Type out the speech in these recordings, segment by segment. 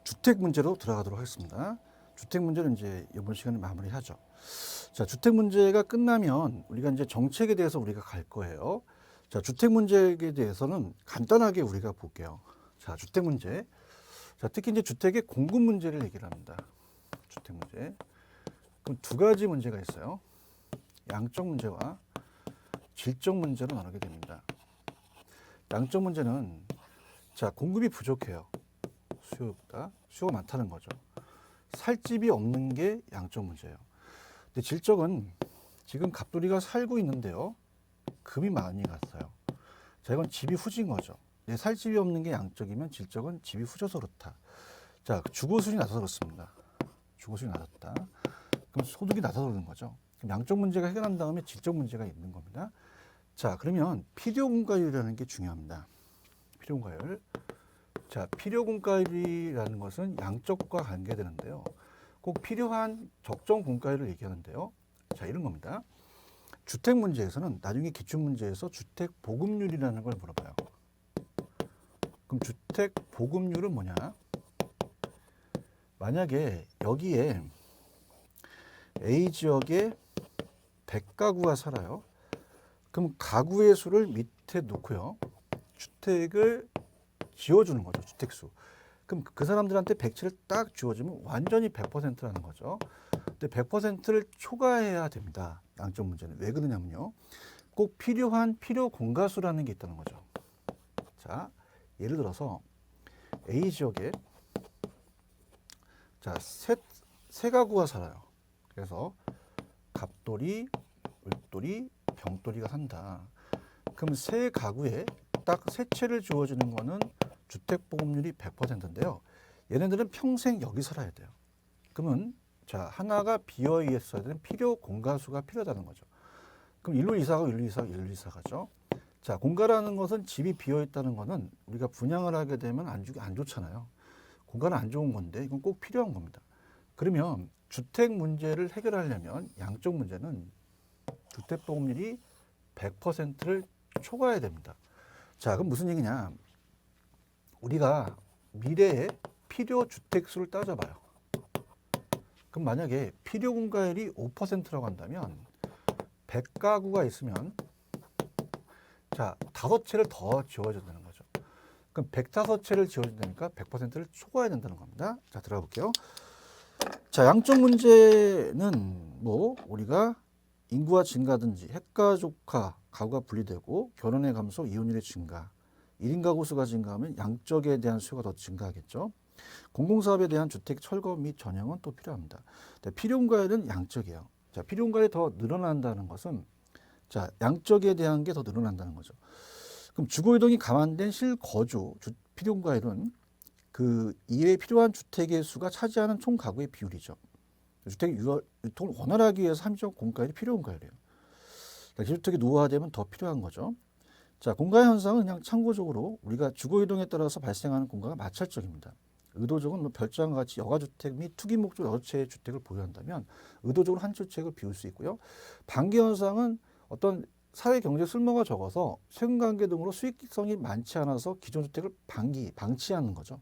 주택 문제로 들어가도록 하겠습니다. 주택 문제는 이제 이번 시간에 마무리하죠. 자, 주택 문제가 끝나면 우리가 이제 정책에 대해서 우리가 갈 거예요. 자, 주택 문제에 대해서는 간단하게 우리가 볼게요. 자, 주택 문제. 자, 특히 이제 주택의 공급 문제를 얘기를 합니다. 주택 문제. 그럼 두 가지 문제가 있어요. 양적 문제와 질적 문제로 나누게 됩니다. 양적 문제는 자, 공급이 부족해요. 수요보다 수요가 많다는 거죠. 살 집이 없는 게 양적 문제예요. 근데 질적은 지금 갑돌이가 살고 있는데요. 금이 많이 갔어요. 자, 이건 집이 후진 거죠. 살 집이 없는 게 양적이면 질적은 집이 후져서 그렇다. 자, 주거수준이 낮아서 그렇습니다. 주거수준이 낮았다. 그럼 소득이 낮아서 그러는 거죠. 그럼 양적 문제가 해결한 다음에 질적 문제가 있는 겁니다. 자, 그러면 필요공가율이라는 게 중요합니다. 필요공가율. 자, 필요공가율이라는 것은 양적과 관계되는데요. 꼭 필요한 적정 공가율을 얘기하는데요. 자, 이런 겁니다. 주택 문제에서는 나중에 기출문제에서 주택 보급률이라는 걸 물어봐요. 그럼 주택 보급률은 뭐냐? 만약에 여기에 A 지역에 100가구가 살아요. 그럼 가구의 수를 밑에 놓고요. 주택을 지어주는 거죠. 주택수. 그럼 그 사람들한테 100채를 딱 주어주면 완전히 100%라는 거죠. 근데 100%를 초과해야 됩니다. 양적 문제는. 왜 그러냐면요. 꼭 필요한 필요 공가수라는 게 있다는 거죠. 자, 예를 들어서 A 지역에 자, 세 가구가 살아요. 그래서 갑돌이, 을돌이, 병돌이가 산다. 그럼 세 가구에 딱 세 채를 주어주는 거는 주택 보급률이 100%인데요. 얘네들은 평생 여기 살아야 돼요. 그러면 자, 하나가 비어 있어야 되는 필요 공가수가 필요하다는 거죠. 그럼 일로 이사가고 일로 이사가고 일로 이사가죠. 자, 공가라는 것은 집이 비어 있다는 거는 우리가 분양을 하게 되면 안 좋잖아요. 공가는 안 좋은 건데 이건 꼭 필요한 겁니다. 그러면 주택 문제를 해결하려면 양적 문제는 주택 보급률이 100%를 초과해야 됩니다. 자, 그럼 무슨 얘기냐? 우리가 미래의 필요 주택수를 따져봐요. 그럼 만약에 필요 공가율이 5%라고 한다면 100가구가 있으면 자, 5채를 더 지어준다는 거죠. 그럼 105채를 지어준다니까 100%를 초과해야 된다는 겁니다. 자, 들어가 볼게요. 자, 양적 문제는 뭐 우리가 인구가 증가든지 핵가족화, 가구가 분리되고 결혼의 감소, 이혼율의 증가, 1인 가구 수가 증가하면 양적에 대한 수요가 더 증가하겠죠. 공공사업에 대한 주택 철거 및 전용은 또 필요합니다. 필요공가율은 양적이에요. 자, 필요공가율이 더 늘어난다는 것은 자, 양적에 대한 게 더 늘어난다는 거죠. 그럼 주거이동이 감안된 실거주 필요공가율은 그 이외에 필요한 주택의 수가 차지하는 총 가구의 비율이죠. 주택 유통을 원활하게 위해서 함정 공가율이 필요공가율이에요. 기주택이 노후화되면 더 필요한 거죠. 자, 공가 현상은 그냥 참고적으로 우리가 주거이동에 따라서 발생하는 공가가 마찰적입니다. 의도적은 뭐 별장과 같이 여가주택 및 투기 목적 여러 채의 주택을 보유한다면 의도적으로 한 주택을 비울 수 있고요. 반기 현상은 어떤 사회 경제 쓸모가 적어서 세금 관계 등으로 수익성이 많지 않아서 기존 주택을 방치하는 거죠.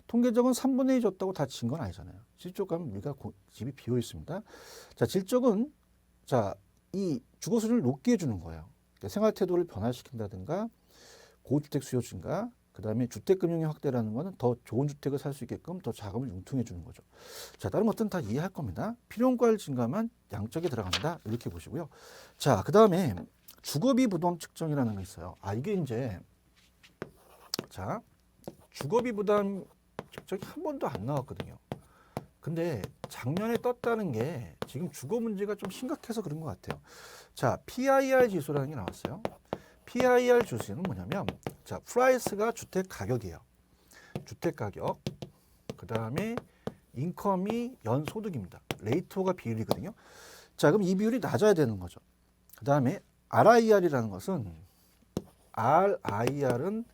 통계적은 3분의 2 줬다고 다 진 건 아니잖아요. 질적 가면 우리가 집이 비어 있습니다. 자, 질적은 자, 이 주거 수준을 높게 해주는 거예요. 그러니까 생활 태도를 변화시킨다든가 고주택 수요 증가, 그다음에 주택 금융의 확대라는 거는 더 좋은 주택을 살 수 있게끔 더 자금을 융통해 주는 거죠. 자, 다른 것들은 다 이해할 겁니다. 필요공가율 증가만 양적에 들어간다. 이렇게 보시고요. 자, 그다음에 주거비 부담 측정이라는 게 있어요. 아, 이게 이제 자, 주거비 부담 측정이 한 번도 안 나왔거든요. 근데 작년에 떴다는 게 지금 주거 문제가 좀 심각해서 그런 것 같아요. 자, PIR 지수라는 게 나왔어요. PIR 지수는 뭐냐면 자, 프라이스가 주택 가격이에요. 주택 가격. 그다음에 인컴이 연소득입니다. 레이토가 비율이거든요. 자, 그럼 이 비율이 낮아야 되는 거죠. 그다음에 RIR이라는 것은 RIR은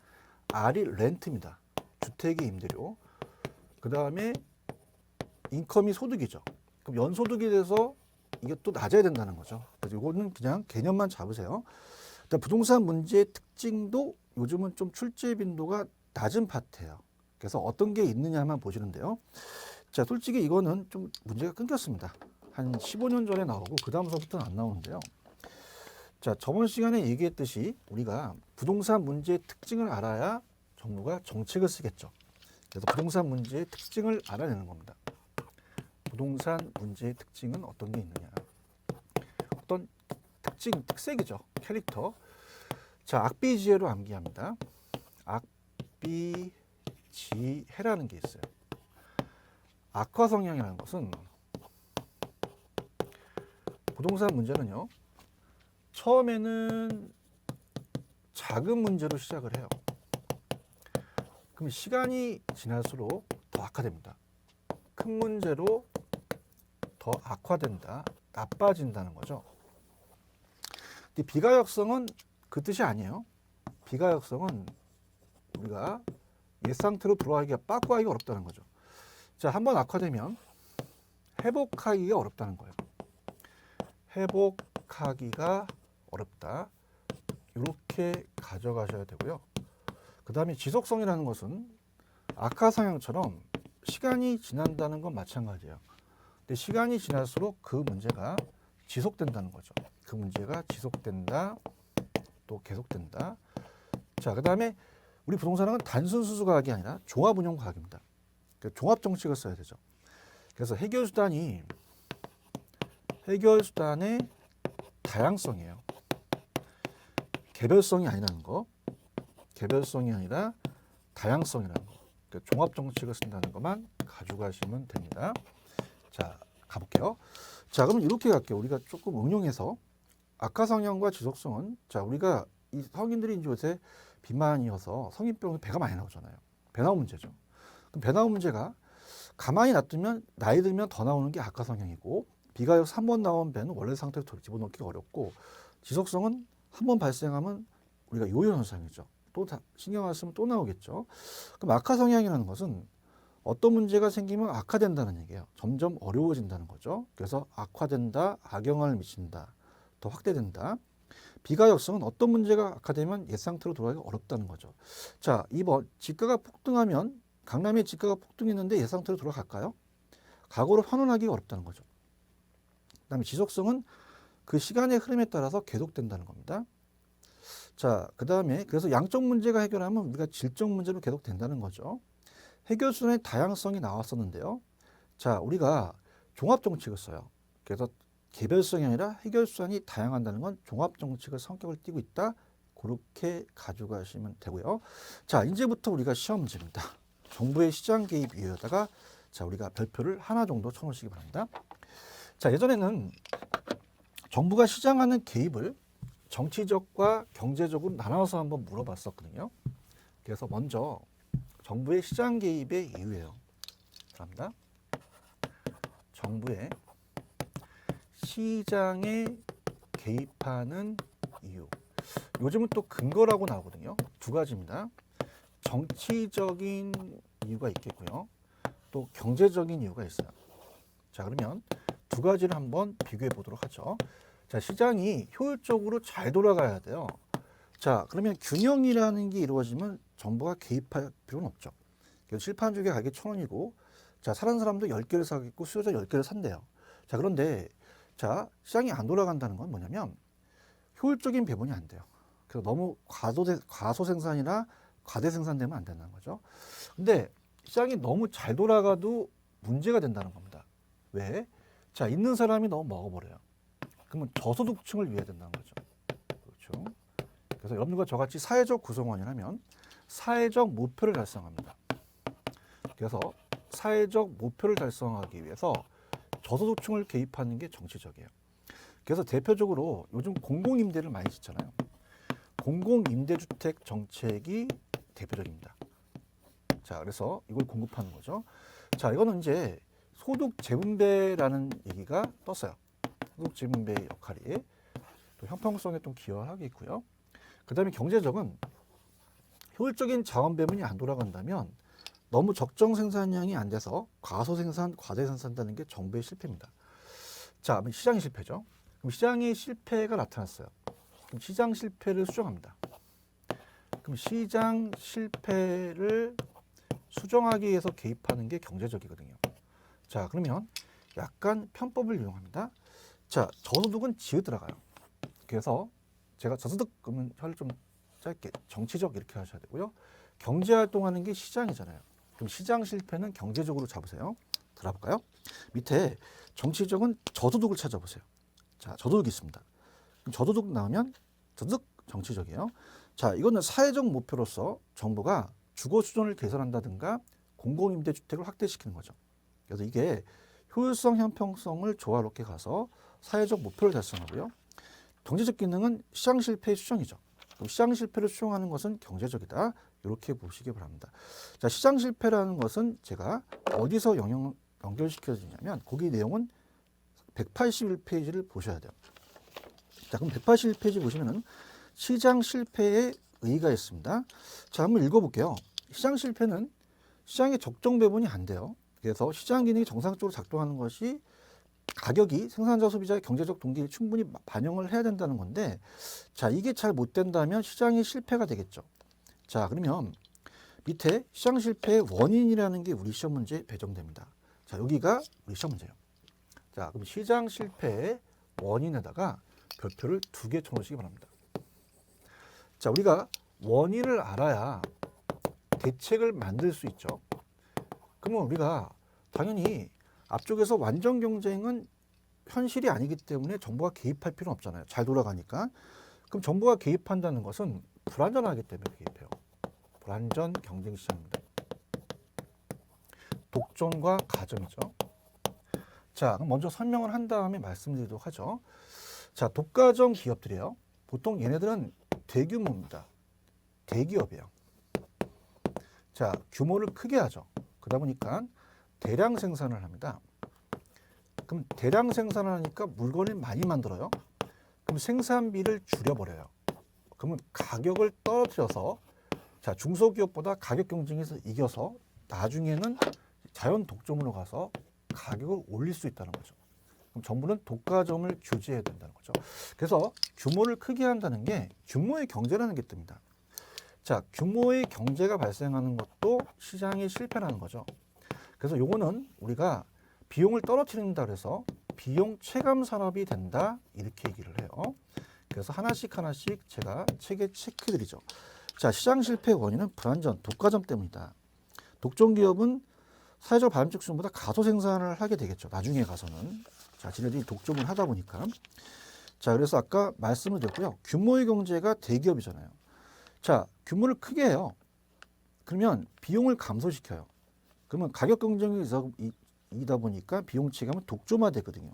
R이 렌트입니다. 주택의 임대료. 그다음에 인컴이 소득이죠. 그럼 연소득에 대해서 이게 또 낮아야 된다는 거죠. 그래서 이거는 그냥 개념만 잡으세요. 부동산 문제의 특징도 요즘은 좀 출제 빈도가 낮은 파트예요. 그래서 어떤 게 있느냐만 보시는데요. 자, 솔직히 이거는 좀 문제가 끊겼습니다. 한 15년 전에 나오고 그 다음서부터는 안 나오는데요. 자, 저번 시간에 얘기했듯이 우리가 부동산 문제의 특징을 알아야 정부가 정책을 쓰겠죠. 그래서 부동산 문제의 특징을 알아내는 겁니다. 부동산 문제의 특징은 어떤 게 있느냐. 어떤 특징, 특색이죠. 캐릭터. 자, 악비지혜로 암기합니다. 악비지혜라는 게 있어요. 악화 성향이라는 것은 부동산 문제는요. 처음에는 작은 문제로 시작을 해요. 그럼 시간이 지날수록 더 악화됩니다. 큰 문제로 더 악화된다, 나빠진다는 거죠. 근데 비가역성은 그 뜻이 아니에요. 비가역성은 우리가 옛 상태로 돌아가기가 빠꾸하기가 어렵다는 거죠. 자, 한번 악화되면 회복하기가 어렵다는 거예요. 회복하기가 어렵다. 이렇게 가져가셔야 되고요. 그 다음에 지속성이라는 것은 악화 성향처럼 시간이 지난다는 건 마찬가지예요. 근데 시간이 지날수록 그 문제가 지속된다는 거죠. 그 문제가 지속된다, 또 계속된다. 자, 그 다음에 우리 부동산은 단순 수수과학이 아니라 종합운용과학입니다. 종합 정책을 써야 되죠. 그래서 해결수단의 다양성이에요. 개별성이 아니라는 거. 개별성이 아니라 다양성이라는 거. 그러니까 종합 정책을 쓴다는 것만 가져가시면 됩니다. 자, 가볼게요. 자, 그럼 이렇게 갈게요. 우리가 조금 응용해서 악화 성향과 지속성은, 자, 우리가 이 성인들이 이제 요새 비만이어서 성인병에 배가 많이 나오잖아요. 배 나온 문제죠. 그럼 배 나온 문제가 가만히 놔두면 나이 들면 더 나오는 게 악화 성향이고, 비가역 3번 나온 배는 원래 상태로 집어넣기가 어렵고, 지속성은 한 번 발생하면 우리가 요요 현상이죠. 또 신경 안 쓰면 또 나오겠죠. 그럼 악화 성향이라는 것은 어떤 문제가 생기면 악화된다는 얘기예요. 점점 어려워진다는 거죠. 그래서 악화된다, 악영향을 미친다, 더 확대된다. 비가역성은 어떤 문제가 악화되면 옛 상태로 돌아가기가 어렵다는 거죠. 자, 2번 지가가 폭등하면, 강남의 지가가 폭등했는데 옛 상태로 돌아갈까요? 과거로 환원하기가 어렵다는 거죠. 그 다음에 지속성은 그 시간의 흐름에 따라서 계속된다는 겁니다. 자, 그 다음에 그래서 양적 문제가 해결하면 우리가 질적 문제로 계속된다는 거죠. 해결수단의 다양성이 나왔었는데요. 자, 우리가 종합정책을 써요. 그래서 개별성이 아니라 해결수단이 다양한다는 건 종합정책의 성격을 띠고 있다. 그렇게 가져가시면 되고요. 자, 이제부터 우리가 시험 문제입니다. 정부의 시장 개입 이유에다가 자, 우리가 별표를 하나 정도 쳐놓으시기 바랍니다. 자, 예전에는 정부가 시장하는 개입을 정치적과 경제적으로 나눠서 한번 물어봤었거든요. 그래서 먼저 정부의 시장 개입의 이유예요. 감사합니다. 정부의 시장에 개입하는 이유. 요즘은 또 근거라고 나오거든요. 두 가지입니다. 정치적인 이유가 있겠고요. 또 경제적인 이유가 있어요. 자, 그러면 두 가지를 한번 비교해 보도록 하죠. 자, 시장이 효율적으로 잘 돌아가야 돼요. 자, 그러면 균형이라는 게 이루어지면 정부가 개입할 필요는 없죠. 그래서 칠판주기 가격이 1,000원이고, 자, 사는 사람도 10개를 사겠고, 수요자 10개를 산대요. 자, 그런데, 자, 시장이 안 돌아간다는 건 뭐냐면, 효율적인 배분이 안 돼요. 그래서 너무 과소 생산이나 과대 생산되면 안 된다는 거죠. 근데 시장이 너무 잘 돌아가도 문제가 된다는 겁니다. 왜? 자, 있는 사람이 너무 먹어버려요. 그러면 저소득층을 위해야 된다는 거죠. 그렇죠. 그래서 여러분과 저같이 사회적 구성원이라면 사회적 목표를 달성합니다. 그래서 사회적 목표를 달성하기 위해서 저소득층을 개입하는 게 정치적이에요. 그래서 대표적으로 요즘 공공임대를 많이 짓잖아요. 공공임대주택 정책이 대표적입니다. 자, 그래서 이걸 공급하는 거죠. 자, 이거는 이제 소득 재분배라는 얘기가 떴어요. 소득 재분배의 역할이 또 형평성에 좀 기여하겠고요. 그 다음에 경제적은 효율적인 자원 배분이 안 돌아간다면 너무 적정 생산량이 안 돼서 과소 생산, 과대 생산한다는 게 정부의 실패입니다. 자, 시장의 실패죠. 그럼 시장의 실패가 나타났어요. 그럼 시장 실패를 수정합니다. 그럼 시장 실패를 수정하기 위해서 개입하는 게 경제적이거든요. 자, 그러면 약간 편법을 이용합니다. 자, 저소득은 지읒 들어가요. 그래서 제가 저소득 그러면 혀를 좀 짧게 정치적 이렇게 하셔야 되고요. 경제 활동하는 게 시장이잖아요. 그럼 시장 실패는 경제적으로 잡으세요. 들어볼까요? 밑에 정치적은 저소득을 찾아보세요. 자, 저소득이 있습니다. 그럼 저소득 나오면 저소득 정치적이에요. 자, 이거는 사회적 목표로서 정부가 주거 수준을 개선한다든가 공공임대주택을 확대시키는 거죠. 그래서 이게 효율성, 형평성을 조화롭게 가서 사회적 목표를 달성하고요. 경제적 기능은 시장 실패의 수정이죠. 그럼 시장 실패를 수정하는 것은 경제적이다. 이렇게 보시기 바랍니다. 자, 시장 실패라는 것은 제가 어디서 연결시켜지냐면 거기 내용은 181페이지를 보셔야 돼요. 자, 그럼 181페이지 보시면은 시장 실패의 의의가 있습니다. 자, 한번 읽어볼게요. 시장 실패는 시장의 적정 배분이 안 돼요. 그래서 시장 기능이 정상적으로 작동하는 것이 가격이 생산자 소비자의 경제적 동기를 충분히 반영을 해야 된다는 건데, 자, 이게 잘 못 된다면 시장이 실패가 되겠죠. 자, 그러면 밑에 시장 실패의 원인이라는 게 우리 시험 문제에 배정됩니다. 자, 여기가 우리 시험 문제예요. 자, 그럼 시장 실패의 원인에다가 별표를 2개 쳐놓으시기 바랍니다. 자, 우리가 원인을 알아야 대책을 만들 수 있죠. 그러면 우리가 당연히 앞쪽에서 완전 경쟁은 현실이 아니기 때문에 정부가 개입할 필요는 없잖아요. 잘 돌아가니까. 그럼 정부가 개입한다는 것은 불안전하기 때문에 개입해요. 불안전 경쟁 시장입니다. 독점과 가점이죠. 자, 그럼 먼저 설명을 한 다음에 말씀드리도록 하죠. 자, 독과점 기업들이에요. 보통 얘네들은 대규모입니다. 대기업이에요. 자, 규모를 크게 하죠. 그러다 보니까 대량 생산을 합니다. 그럼 대량 생산을 하니까 물건을 많이 만들어요. 그럼 생산비를 줄여버려요. 그러면 가격을 떨어뜨려서, 자, 중소기업보다 가격 경쟁에서 이겨서 나중에는 자연 독점으로 가서 가격을 올릴 수 있다는 거죠. 그럼 정부는 독과점을 규제해야 된다는 거죠. 그래서 규모를 크게 한다는 게 규모의 경제라는 게 뜹니다. 자, 규모의 경제가 발생하는 것도 시장의 실패라는 거죠. 그래서 요거는 우리가 비용을 떨어뜨린다 그래서 비용 체감 산업이 된다 이렇게 얘기를 해요. 그래서 하나씩 제가 책에 체크드리죠. 자, 시장 실패의 원인은 불안전, 독과점 때문이다. 독점 기업은 사회적 바람직 수준보다 가소 생산을 하게 되겠죠. 나중에 가서는. 자, 지네들이 독점을 하다 보니까. 자, 그래서 아까 말씀을 드렸고요. 규모의 경제가 대기업이잖아요. 자, 규모를 크게 해요. 그러면 비용을 감소시켜요. 그러면 가격 경쟁이 이다 보니까 비용 체감은 독점화 되거든요.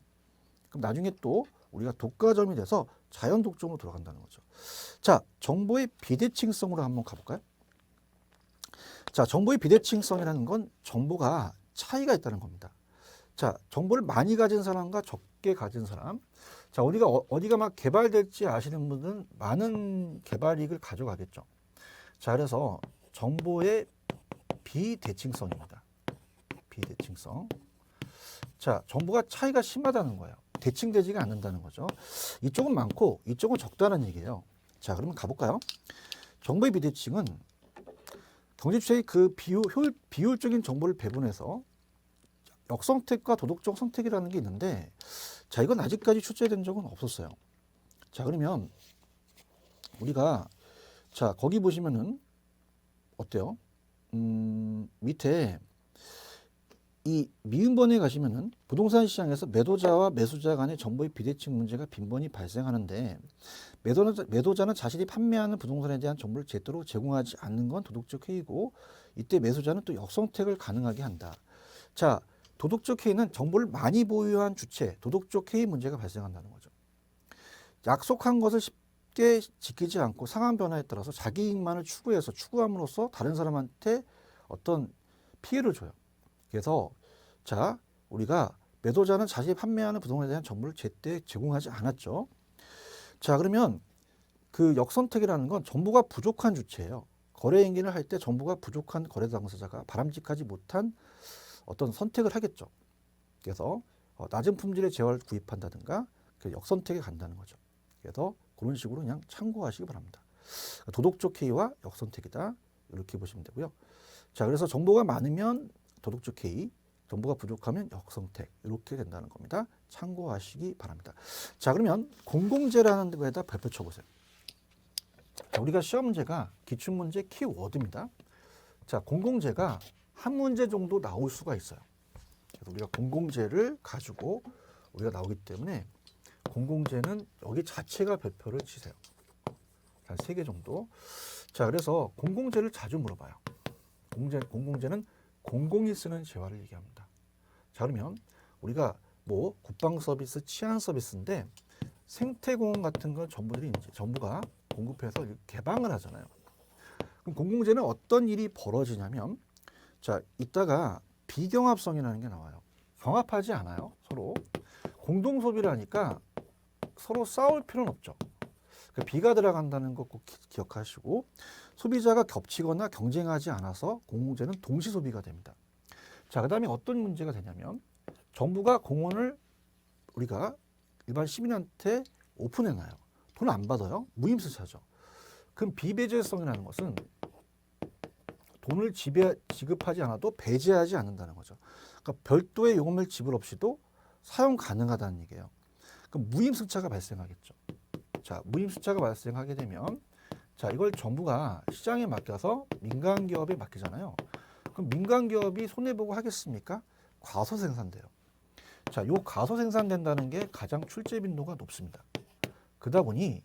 그럼 나중에 또 우리가 독과점이 돼서 자연 독점으로 돌아간다는 거죠. 자, 정보의 비대칭성으로 한번 가볼까요? 자, 정보의 비대칭성이라는 건 정보가 차이가 있다는 겁니다. 자, 정보를 많이 가진 사람과 적게 가진 사람. 자, 우리가 어디가 막 개발될지 아시는 분들은 많은 개발 이익을 가져가겠죠. 자, 그래서 정보의 비대칭성입니다. 비대칭성. 자, 정보가 차이가 심하다는 거예요. 대칭되지가 않는다는 거죠. 이쪽은 많고 이쪽은 적다는 얘기예요. 자, 그러면 가볼까요? 정보의 비대칭은 경제주체의 그 비효율적인 정보를 배분해서 역선택과 도덕적 선택이라는 게 있는데, 자, 이건 아직까지 출제된 적은 없었어요. 자, 그러면 우리가, 자, 거기 보시면은 어때요? 밑에 이 미음번에 가시면은 부동산 시장에서 매도자와 매수자 간의 정보의 비대칭 문제가 빈번히 발생하는데, 매도자는 자신이 판매하는 부동산에 대한 정보를 제대로 제공하지 않는 건 도덕적 해이고, 이때 매수자는 또 역선택을 가능하게 한다. 자, 도덕적 해이는 정보를 많이 보유한 주체, 도덕적 해이 문제가 발생한다는 거죠. 약속한 것을 쉽게 지키지 않고 상황 변화에 따라서 자기 이익만을 추구함으로써 다른 사람한테 어떤 피해를 줘요. 그래서 자, 우리가 매도자는 자신이 판매하는 부동산에 대한 정보를 제때 제공하지 않았죠. 자, 그러면 그 역선택이라는 건 정보가 부족한 주체예요. 거래 행위를 할 때 정보가 부족한 거래 당사자가 바람직하지 못한 어떤 선택을 하겠죠. 그래서 낮은 품질의 재화를 구입한다든가 그 역선택에 간다는 거죠. 그래서 그런 식으로 그냥 참고하시기 바랍니다. 도덕적 해이와 역선택이다. 이렇게 보시면 되고요. 자, 그래서 정보가 많으면 도덕적 K, 정보가 부족하면 역성택 이렇게 된다는 겁니다. 참고하시기 바랍니다. 자, 그러면 공공재라는 거에다 별표 쳐보세요. 자, 우리가 시험 문제가 기출문제 키워드입니다. 자, 공공재가 한 문제 정도 나올 수가 있어요. 그래서 우리가 공공재를 가지고 우리가 나오기 때문에 공공재는 여기 자체가 별표를 치세요. 한 3개 정도. 자, 그래서 공공재를 자주 물어봐요. 공공재는 공공이 쓰는 재화를 얘기합니다. 자, 그러면 우리가 뭐 국방 서비스, 치안 서비스인데 생태공원 같은 건 정부가 공급해서 개방을 하잖아요. 그럼 공공재는 어떤 일이 벌어지냐면, 자, 이따가 비경합성이라는 게 나와요. 경합하지 않아요, 서로. 공동 소비를 하니까 서로 싸울 필요는 없죠. 비가 들어간다는 거 꼭 기억하시고, 소비자가 겹치거나 경쟁하지 않아서 공공재는 동시 소비가 됩니다. 자, 그 다음에 어떤 문제가 되냐면, 정부가 공원을 우리가 일반 시민한테 오픈해놔요. 돈 안 받아요. 무임승차죠. 그럼 비배제성이라는 것은 돈을 지급하지 않아도 배제하지 않는다는 거죠. 그러니까 별도의 요금을 지불 없이도 사용 가능하다는 얘기예요. 그럼 무임승차가 발생하겠죠. 자, 무임승차가 발생하게 되면, 자, 이걸 정부가 시장에 맡겨서 민간기업에 맡기잖아요. 그럼 민간기업이 손해보고 하겠습니까? 과소 생산돼요. 자, 요 과소 생산된다는 게 가장 출제 빈도가 높습니다. 그러다 보니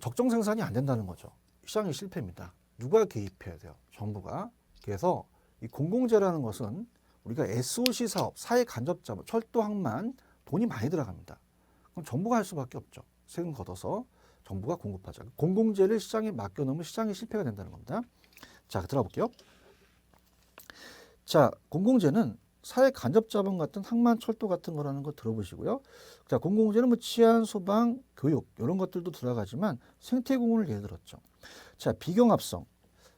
적정 생산이 안 된다는 거죠. 시장이 실패입니다. 누가 개입해야 돼요? 정부가. 그래서 이 공공재라는 것은 우리가 SOC 사업, 사회 간접자본, 철도, 항만 돈이 많이 들어갑니다. 그럼 정부가 할 수밖에 없죠. 세금 걷어서 정부가 공급하자. 공공재를 시장에 맡겨놓으면 시장이 실패가 된다는 겁니다. 자, 들어볼게요. 자, 공공재는 사회 간접자본 같은 항만, 철도 같은 거라는 거 들어보시고요. 자, 공공재는 뭐 치안, 소방, 교육 이런 것들도 들어가지만 생태공원을 예를 들었죠. 자, 비경합성,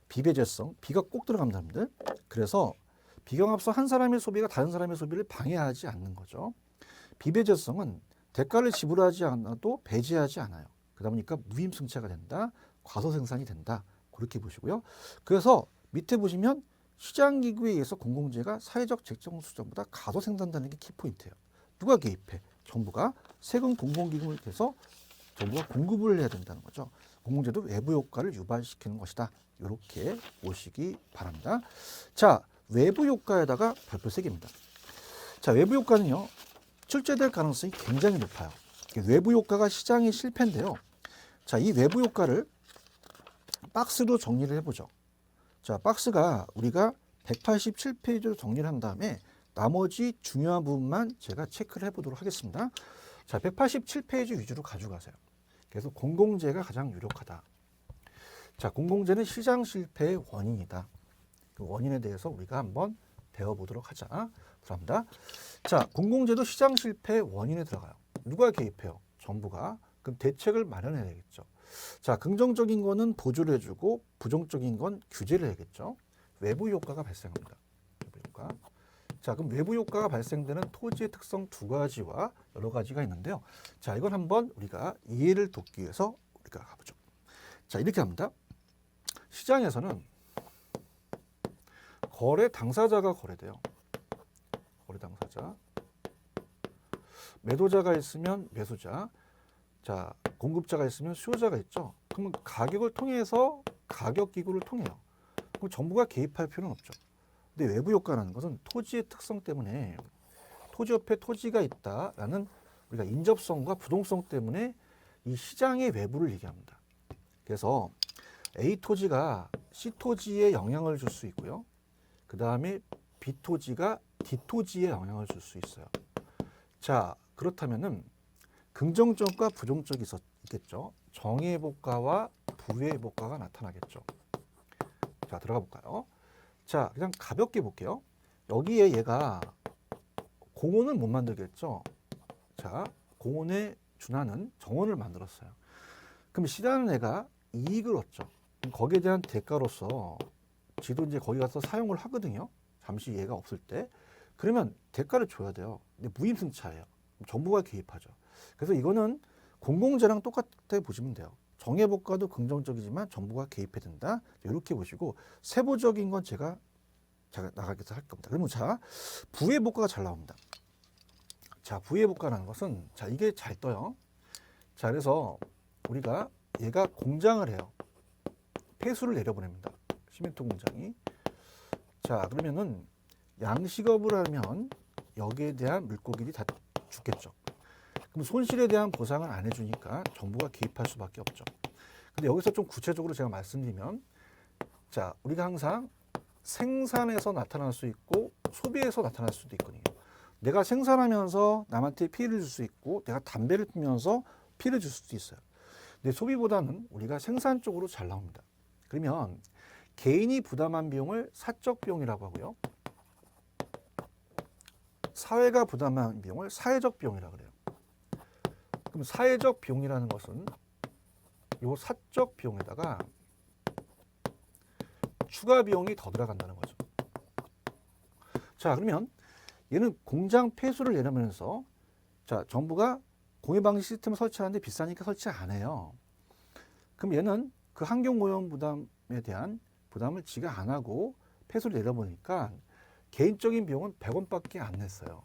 비배제성, 비가 꼭 들어갑니다, 여러분들. 그래서 비경합성 한 사람의 소비가 다른 사람의 소비를 방해하지 않는 거죠. 비배제성은 대가를 지불하지 않아도 배제하지 않아요. 그러다 보니까 무임승차가 된다, 과소 생산이 된다, 그렇게 보시고요. 그래서 밑에 보시면 시장기구에 의해서 공공재가 사회적 재정 수준보다 과소 생산한다는 게 키포인트예요. 누가 개입해? 정부가 세금 공공기금을 해서 정부가 공급을 해야 된다는 거죠. 공공재도 외부 효과를 유발시키는 것이다. 이렇게 보시기 바랍니다. 자, 외부 효과에다가 별표 3개입니다. 자, 외부 효과는요, 출제될 가능성이 굉장히 높아요. 외부 효과가 시장의 실패인데요. 자, 이 외부 효과를 박스로 정리를 해보죠. 자, 박스가 우리가 187페이지로 정리를 한 다음에 나머지 중요한 부분만 제가 체크를 해보도록 하겠습니다. 자, 187페이지 위주로 가져가세요. 그래서 공공재가 가장 유력하다. 자, 공공재는 시장 실패의 원인이다. 그 원인에 대해서 우리가 한번 배워보도록 하자. 들어갑니다. 자, 공공재도 시장 실패의 원인에 들어가요. 누가 개입해요? 정부가. 그럼 대책을 마련해야 되겠죠. 자, 긍정적인 거는 보조를 해주고 부정적인 건 규제를 해야겠죠. 외부 효과가 발생합니다. 외부 효과. 자, 그럼 외부 효과가 발생되는 토지의 특성 2가지와 여러 가지가 있는데요. 자, 이걸 한번 우리가 이해를 돕기 위해서 우리가 가보죠. 자, 이렇게 합니다. 시장에서는 거래 당사자가 거래돼요. 거래 당사자. 매도자가 있으면 매수자. 자, 공급자가 있으면 수요자가 있죠. 그러면 가격을 통해서 가격 기구를 통해요. 그럼 정부가 개입할 필요는 없죠. 근데 외부 효과라는 것은 토지의 특성 때문에 토지 옆에 토지가 있다라는 우리가 인접성과 부동성 때문에 이 시장의 외부를 얘기합니다. 그래서 A 토지가 C 토지에 영향을 줄 수 있고요. 그 다음에 B 토지가 D 토지에 영향을 줄 수 있어요. 자, 그렇다면은 긍정적과 부정적이 있겠죠. 정의해복과와 부의해복과가 나타나겠죠. 자, 들어가 볼까요? 자, 그냥 가볍게 볼게요. 여기에 얘가 공원을 못 만들겠죠. 자, 공원에 준하는 정원을 만들었어요. 그럼 시라는 애가 이익을 얻죠. 그럼 거기에 대한 대가로서 지도 이제 거기 가서 사용을 하거든요. 잠시 얘가 없을 때. 그러면 대가를 줘야 돼요. 근데 무임승차예요. 정부가 개입하죠. 그래서 이거는 공공재랑 똑같게 보시면 돼요. 정예복과도 긍정적이지만 정부가 개입해야 된다. 이렇게 보시고 세부적인 건 제가 나가게서 할 겁니다. 그러면 자, 부의복과가 잘 나옵니다. 자, 부의복과라는 것은 자, 이게 잘 떠요. 자, 그래서 우리가 얘가 공장을 해요. 폐수를 내려보냅니다. 시멘트 공장이. 자, 그러면은 양식업을 하면 여기에 대한 물고기들이 다 죽겠죠. 그럼 손실에 대한 보상을 안 해주니까 정부가 개입할 수밖에 없죠. 근데 여기서 좀 구체적으로 제가 말씀드리면, 자, 우리가 항상 생산에서 나타날 수 있고 소비에서 나타날 수도 있거든요. 내가 생산하면서 남한테 피해를 줄 수 있고 내가 담배를 피면서 피해를 줄 수도 있어요. 근데 소비보다는 우리가 생산 쪽으로 잘 나옵니다. 그러면 개인이 부담한 비용을 사적 비용이라고 하고요. 사회가 부담한 비용을 사회적 비용이라고 그래요. 그럼 사회적 비용이라는 것은 이 사적 비용에다가 추가 비용이 더 들어간다는 거죠. 자, 그러면 얘는 공장 폐수를 내려면서 자, 정부가 공해방지 시스템을 설치하는데 비싸니까 설치 안 해요. 그럼 얘는 그 환경오염 부담에 대한 부담을 지가 안 하고 폐수를 내려보니까 개인적인 비용은 100원밖에 안 냈어요.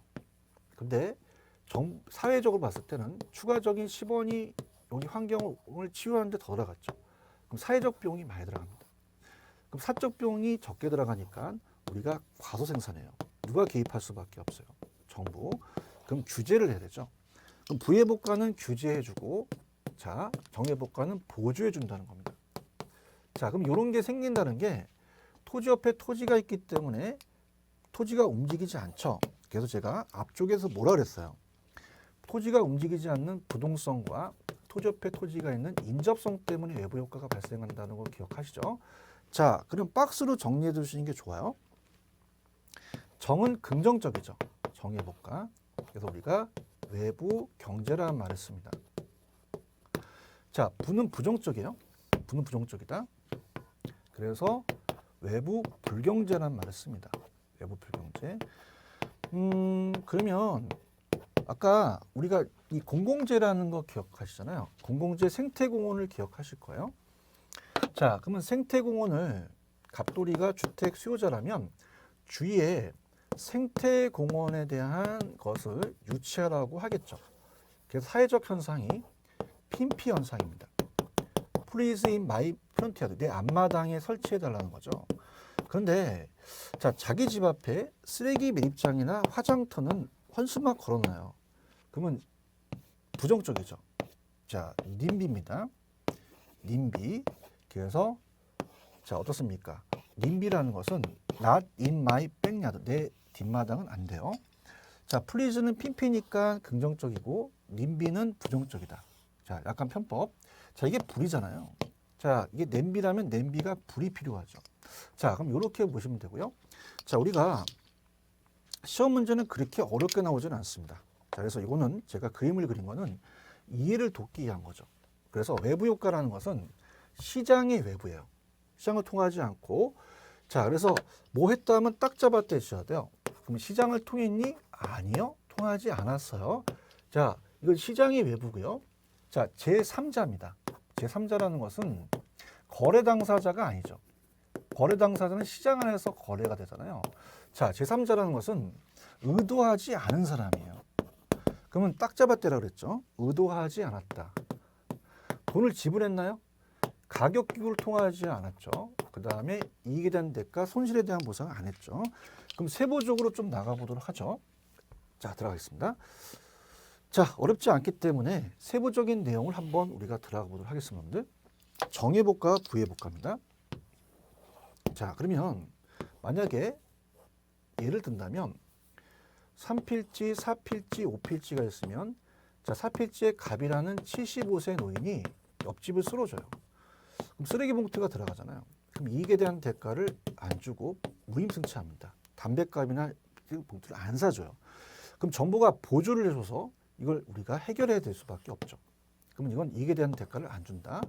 근데 사회적으로 봤을 때는 추가적인 10원이 여기 환경을 치유하는데 더 들어갔죠. 그럼 사회적 비용이 많이 들어갑니다. 그럼 사적 비용이 적게 들어가니까 우리가 과소 생산해요. 누가 개입할 수밖에 없어요? 정부. 그럼 규제를 해야 되죠. 그럼 부의복과는 규제해주고, 자, 정예복과는 보조해준다는 겁니다. 자, 그럼 이런 게 생긴다는 게 토지 옆에 토지가 있기 때문에 토지가 움직이지 않죠. 그래서 제가 앞쪽에서 뭐라 그랬어요? 토지가 움직이지 않는 부동성과 토지 옆에 토지가 있는 인접성 때문에 외부 효과가 발생한다는 걸 기억하시죠? 자, 그럼 박스로 정리해 두시는 게 좋아요. 정은 긍정적이죠. 정예복과. 그래서 우리가 외부 경제라는 말을 씁니다. 자, 부는 부정적이에요. 부는 부정적이다. 그래서 외부 불경제라는 말을 씁니다. 외부 불경제. 그러면 아까 우리가 이 공공재라는 거 기억하시잖아요. 공공재 생태공원을 기억하실 거예요. 자, 그러면 생태공원을 갑돌이가 주택 수요자라면 주위에 생태공원에 대한 것을 유치하라고 하겠죠. 그래서 사회적 현상이 핀피 현상입니다. Please in my frontyard, 내 앞마당에 설치해달라는 거죠. 그런데 자, 자기 집 앞에 쓰레기 매립장이나 화장터는 헌수막 걸어놔요. 그러면 부정적이죠. 자, 님비입니다. 님비. 그래서 자, 어떻습니까? 님비라는 것은 not in my backyard, 내 뒷마당은 안 돼요. 자, please는 핀피니까 긍정적이고 님비는 부정적이다. 자, 약간 편법. 자, 이게 불이잖아요. 자, 이게 냄비라면 냄비가 불이 필요하죠. 자, 그럼 이렇게 보시면 되고요. 자, 우리가 시험 문제는 그렇게 어렵게 나오지는 않습니다. 자, 그래서 이거는 제가 그림을 그린 거는 이해를 돕기 위한 거죠. 그래서 외부 효과라는 것은 시장의 외부예요. 시장을 통하지 않고, 자, 그래서 뭐 했다 하면 딱 잡아 떼셔야 돼요. 그럼 시장을 통했니? 아니요, 통하지 않았어요. 자, 이건 시장의 외부고요. 자, 제3자입니다. 제3자라는 것은 거래 당사자가 아니죠. 거래 당사자는 시장 안에서 거래가 되잖아요. 자, 제3자라는 것은 의도하지 않은 사람이에요. 그러면 딱 잡아떼라 그랬죠. 의도하지 않았다. 돈을 지불했나요? 가격 기구를 통하지 않았죠. 그 다음에 이익에 대한 대가, 손실에 대한 보상을 안 했죠. 그럼 세부적으로 좀 나가보도록 하죠. 자, 들어가겠습니다. 자, 어렵지 않기 때문에 세부적인 내용을 한번 우리가 들어가 보도록 하겠습니다. 정예복과 부예복과입니다. 자, 그러면 만약에 예를 든다면 3필지, 4필지, 5필지가 있으면 자, 4필지의 갑이라는 75세 노인이 옆집을 쓸어줘요. 그럼 쓰레기 봉투가 들어가잖아요. 그럼 이익에 대한 대가를 안 주고 무임승차합니다. 담배값이나 봉투를 안 사줘요. 그럼 정부가 보조를 해줘서 이걸 우리가 해결해야 될 수밖에 없죠. 그러면 이건 이익에 대한 대가를 안 준다.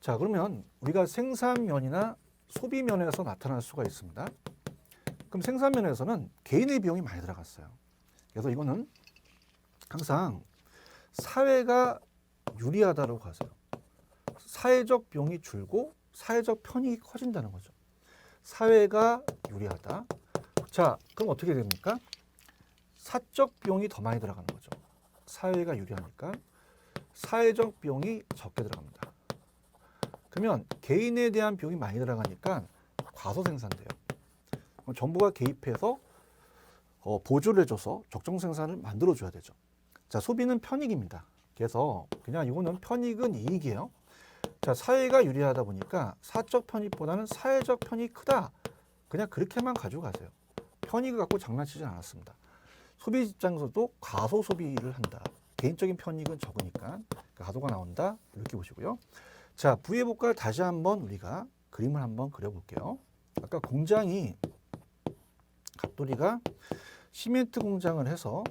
자, 그러면 우리가 생산면이나 소비면에서 나타날 수가 있습니다. 그럼 생산면에서는 개인의 비용이 많이 들어갔어요. 그래서 이거는 항상 사회가 유리하다고 하세요. 사회적 비용이 줄고 사회적 편익이 커진다는 거죠. 사회가 유리하다. 자, 그럼 어떻게 됩니까? 사적 비용이 더 많이 들어가는 거죠. 사회가 유리하니까 사회적 비용이 적게 들어갑니다. 그러면 개인에 대한 비용이 많이 들어가니까 과소생산돼요. 그럼 정부가 개입해서 보조를 해줘서 적정 생산을 만들어줘야 되죠. 자, 소비는 편익입니다. 그래서 그냥 이거는 편익은 이익이에요. 자, 사회가 유리하다 보니까 사적 편익보다는 사회적 편익이 크다. 그냥 그렇게만 가지고 가세요. 편익을 갖고 장난치지 않았습니다. 소비 입장에서도 과소 소비를 한다. 개인적인 편익은 적으니까 과소가 나온다. 이렇게 보시고요. 자, 부의복과를 다시 한번 우리가 그림을 한번 그려볼게요. 아까 공장이 갑돌이가 시멘트 공장을 해서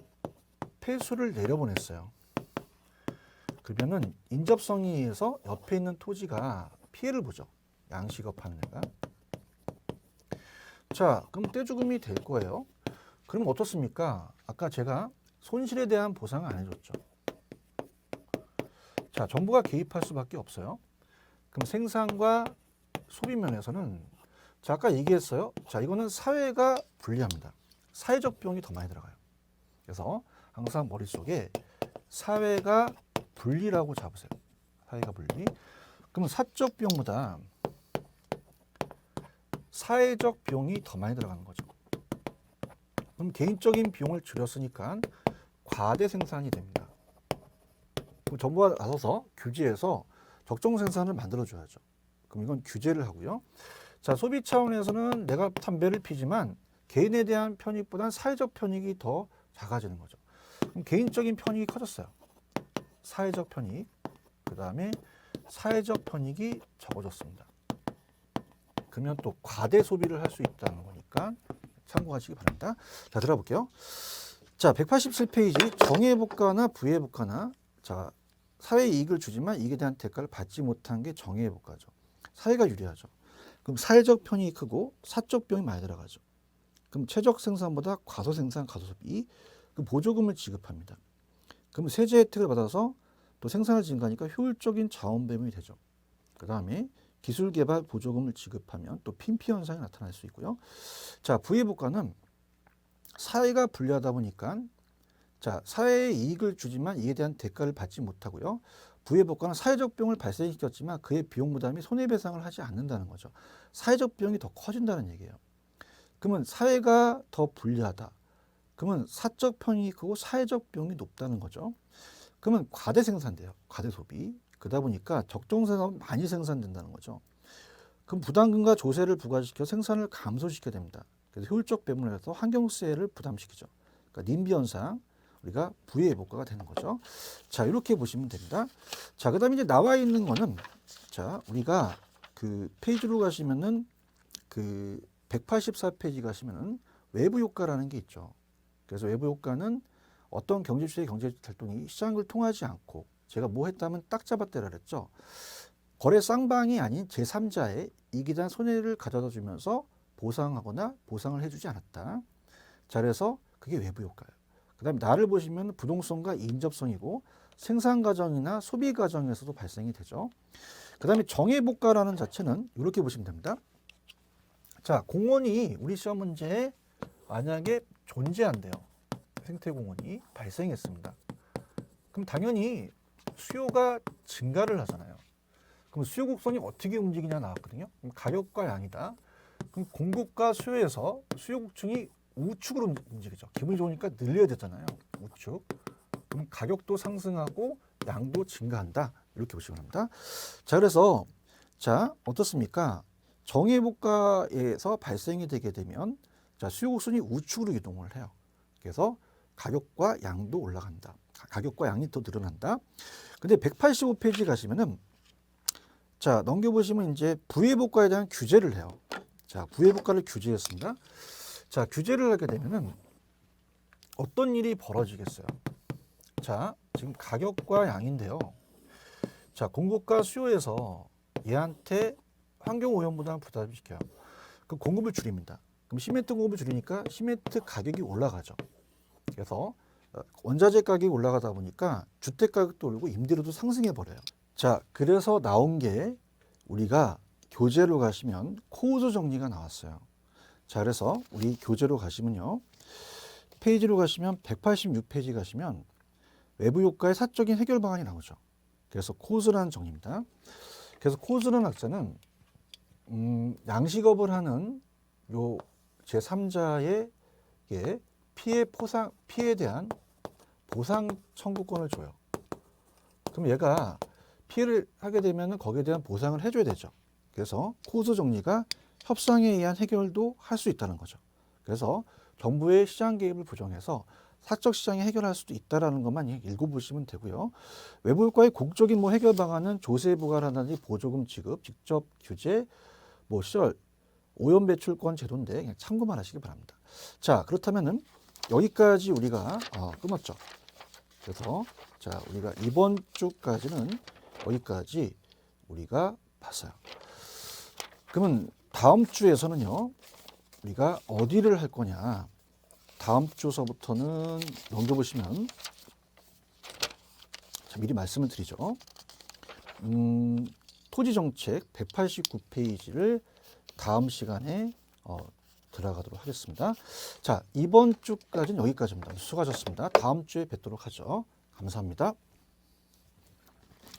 폐수를 내려보냈어요. 그러면은 인접성에 의해서 옆에 있는 토지가 피해를 보죠. 양식업 하는 애가. 자, 그럼 떼죽음이 될 거예요. 그럼 어떻습니까? 아까 제가 손실에 대한 보상을 안 해줬죠. 자, 정부가 개입할 수밖에 없어요. 그럼 생산과 소비 면에서는 자, 아까 얘기했어요. 자, 이거는 사회가 불리합니다. 사회적 비용이 더 많이 들어가요. 그래서 항상 머릿속에 사회가 분리라고 잡으세요. 사회가 분리. 그럼 사적 비용보다 사회적 비용이 더 많이 들어가는 거죠. 그럼 개인적인 비용을 줄였으니까 과대 생산이 됩니다. 그럼 정부가 나서서 규제해서 적정 생산을 만들어줘야죠. 그럼 이건 규제를 하고요. 자, 소비 차원에서는 내가 담배를 피지만 개인에 대한 편익보다는 사회적 편익이 더 작아지는 거죠. 그럼 개인적인 편익이 커졌어요. 사회적 편익, 그 다음에 사회적 편익이 적어졌습니다. 그러면 또 과대 소비를 할 수 있다는 거니까 참고하시기 바랍니다. 자, 들어볼게요. 자, 187페이지 정의해복과나 부의해복과나 자, 사회 이익을 주지만 이익에 대한 대가를 받지 못한 게 정의해복과죠. 사회가 유리하죠. 그럼 사회적 편익이 크고 사적 비용이 많이 들어가죠. 그럼 최적 생산보다 과소 생산, 과소 소비, 그 보조금을 지급합니다. 그럼 세제 혜택을 받아서 또 생산을 증가하니까 효율적인 자원 배분이 되죠. 그 다음에 기술 개발 보조금을 지급하면 또 핀피 현상이 나타날 수 있고요. 자, 부의복과는 사회가 불리하다 보니까 자, 사회에 이익을 주지만 이에 대한 대가를 받지 못하고요. 부의복과는 사회적 비용을 발생시켰지만 그의 비용 부담이 손해배상을 하지 않는다는 거죠. 사회적 비용이 더 커진다는 얘기예요. 그러면 사회가 더 불리하다. 그러면 사적 편익이 크고 사회적 비용이 높다는 거죠. 그러면 과대 생산돼요. 과대 소비. 그러다 보니까 적정 생산 많이 생산된다는 거죠. 그럼 부담금과 조세를 부과시켜 생산을 감소시켜야 됩니다. 그래서 효율적 배분을 해서 환경세를 부담시키죠. 그러니까 님비 현상, 우리가 부의해복과가 되는 거죠. 자, 이렇게 보시면 됩니다. 자, 그 다음에 이제 나와 있는 거는 자, 우리가 그 페이지로 가시면은 그 184페이지 가시면은 외부 효과라는 게 있죠. 그래서 외부 효과는 어떤 경제 주체의 경제 활동이 시장을 통하지 않고 제가 뭐 했다면 딱 잡았대라 그랬죠. 거래 쌍방이 아닌 제3자의 이익에 대한 손해를 가져다 주면서 보상하거나 보상을 해주지 않았다. 자, 그래서 그게 외부 효과예요. 그 다음에 나를 보시면 부동성과 인접성이고 생산 과정이나 소비 과정에서도 발생이 되죠. 그 다음에 정의복과라는 자체는 이렇게 보시면 됩니다. 자, 공원이 우리 시험 문제에 만약에 존재한대요. 생태공원이 발생했습니다. 그럼 당연히 수요가 증가를 하잖아요. 그럼 수요 곡선이 어떻게 움직이냐 나왔거든요. 그럼 가격과 양이다. 그럼 공급과 수요에서 수요 곡선이 우측으로 움직이죠. 기분이 좋으니까 늘려야 되잖아요. 우측. 그럼 가격도 상승하고 양도 증가한다. 이렇게 보시면 합니다. 자, 그래서 자, 어떻습니까? 정의복과에서 발생이 되게 되면 자, 수요 곡선이 우측으로 이동을 해요. 그래서 가격과 양도 올라간다. 가격과 양이 더 늘어난다. 근데 185페이지 가시면은 자, 넘겨보시면 이제 부의복과에 대한 규제를 해요. 자, 부의복과를 규제했습니다. 자, 규제를 하게 되면은 어떤 일이 벌어지겠어요? 자, 지금 가격과 양인데요. 자, 공급과 수요에서 얘한테 환경오염 부담을 시켜요. 그럼 공급을 줄입니다. 그럼 시멘트 공급을 줄이니까 시멘트 가격이 올라가죠. 그래서 원자재 가격이 올라가다 보니까 주택 가격도 오르고 임대료도 상승해 버려요. 자, 그래서 나온 게 우리가 교재로 가시면 코드 정리가 나왔어요. 자, 그래서 우리 교재로 가시면요. 페이지로 가시면 186페이지 가시면 외부 효과의 사적인 해결 방안이 나오죠. 그래서 코즈라는 정리입니다. 그래서 코즈라는 학자는 양식업을 하는 요 제3자에게 피해에 대한 보상 청구권을 줘요. 그럼 얘가 피해를 하게 되면 거기에 대한 보상을 해줘야 되죠. 그래서 코즈 정리가 협상에 의한 해결도 할 수 있다는 거죠. 그래서 정부의 시장 개입을 부정해서 사적 시장에 해결할 수도 있다라는 것만 읽어보시면 되고요. 외부 효과의 공적인 해결 방안은 조세 부과라든지 보조금 지급, 직접 규제, 시설, 오염 배출권 제도인데 그냥 참고만 하시기 바랍니다. 자, 그렇다면은 여기까지 우리가 끊었죠. 그래서 자, 우리가 이번 주까지는 여기까지 우리가 봤어요. 그러면 다음 주에서는요, 우리가 어디를 할 거냐? 다음 주서부터는 넘겨보시면, 자, 미리 말씀을 드리죠. 토지정책 189페이지를 다음 시간에 들어가도록 하겠습니다. 자, 이번 주까지는 여기까지입니다. 수고하셨습니다. 다음 주에 뵙도록 하죠. 감사합니다.